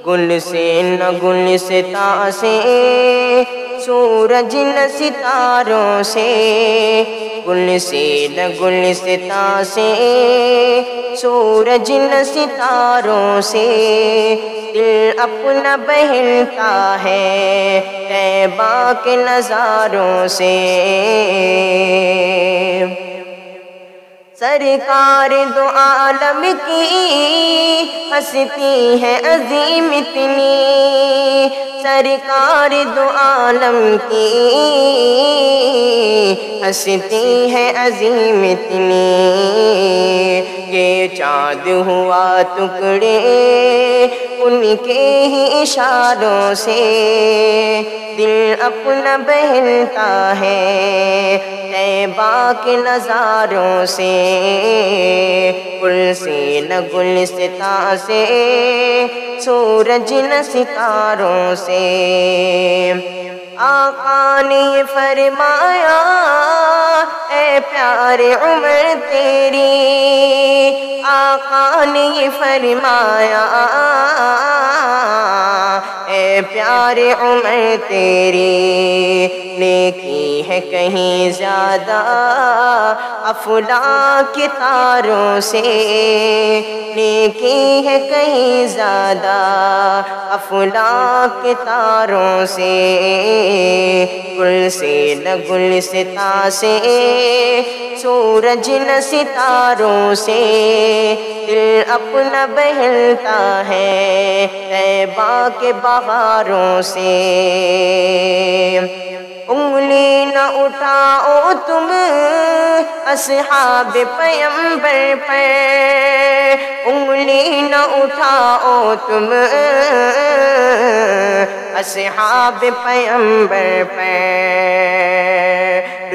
گل سے نہ گلستاں سے، سورج نہ ستاروں سے، گل سے نہ گلستاں سے، سورج نہ ستاروں سے، دل اپنا بہلتا ہے طیبہ کے نظاروں سے۔ سرکار دو عالم کی ہستی ہے عظیم اتنی، سرکار دو عالم کی ہستی ہے عظیم اتنی، یہ چاند ہوا ٹکڑے ان کے ہی اشاروں سے، دل اپنا بہلتا ہے طیبہ کے نظاروں سے، گل سے نہ گلستاں سے، سورج نہ ستاروں سے۔ آقا نے یہ فرمایا اے پیارے عمر تیری، آقا نے یہ فرمایا اے پیارے عمر تیری، نیکی ہے کہیں زیادہ افلاک کے تاروں سے، نیکی ہے کہیں زیادہ افلاک کے تاروں سے، گل سے نہ گلستاں سے، سورج نہ ستاروں سے، دل اپنا بہلتا ہے طیبہ کے بہاروں سے۔ انگلی نہ اٹھاؤ تم اصحاب پیمبر پر، انگلی نہ اٹھاؤ تم اصحاب پیمبر پر،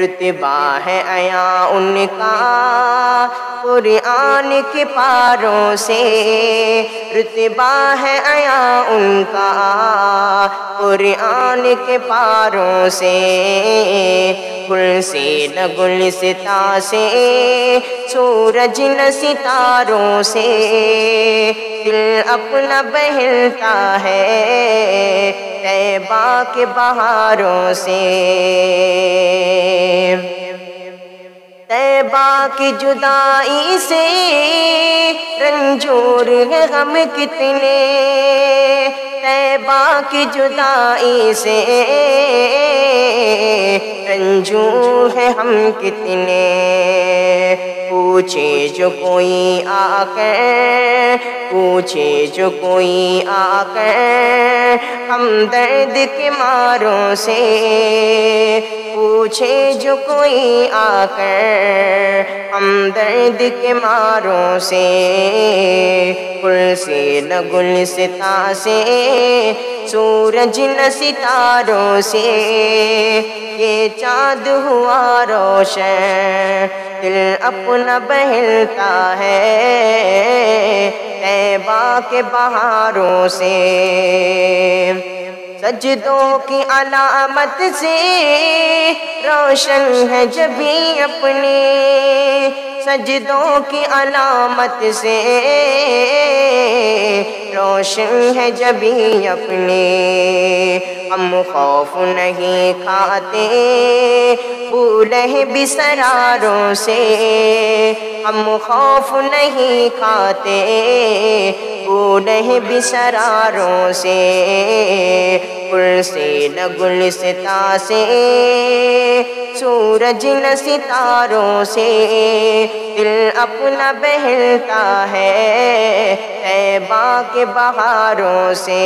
رتبہ ہے عیاں ان کا قرآن کے پاروں سے، رتبہ ہے عیاں ان کا قرآن کے پاروں سے، گل سے نہ گلستاں سے، سورج نہ ستاروں سے، دل اپنا بہلتا ہے طیبہ کے بہاروں سے۔ طیبہ کی جدائی سے رنجور ہے غم کتنے، طیبہ کی جدائی سے رنجور ہے ہم کتنے، پوچھے جو کوئی آ کر، پوچھے جو کوئی آ کر ہم درد کے ماروں سے، پوچھے جو کوئی آ کر ہم درد کے ماروں سے، گل سے نہ گلستاں سے، سورج نہ ستاروں سے، یہ چاند ہوا روشن، دل اپنا بہلتا ہے طیبہ کے بہاروں سے۔ سجدوں کی علامت سے روشن ہے جبیں اپنے، سجدوں کی علامت سے روشن ہے جبیں اپنے، ہم خوف نہیں کھاتے بولہ بسراروں سے، ہم خوف نہیں کھاتے بولہ بسراروں سے، گل سے نہ گلستاں سے، سورج نہ ستاروں سے، دل اپنا بہلتا ہے طیبہ کے بہاروں سے۔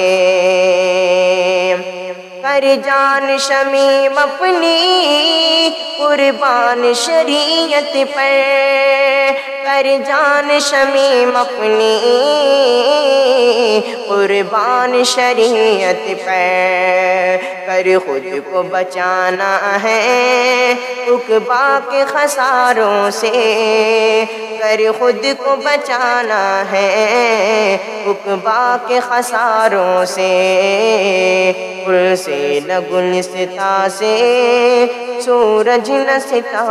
کر جان شمیم اپنی قربان شریعت پر، کر جان شمیم اپنی قربان شریعت پر، کر خود کو بچانا ہے عقبیٰ کے خساروں سے، کر خود کو بچانا ہے عقبیٰ کے خساروں سے، گل سے نہ گلستاں سے، سورج نہ ستاروں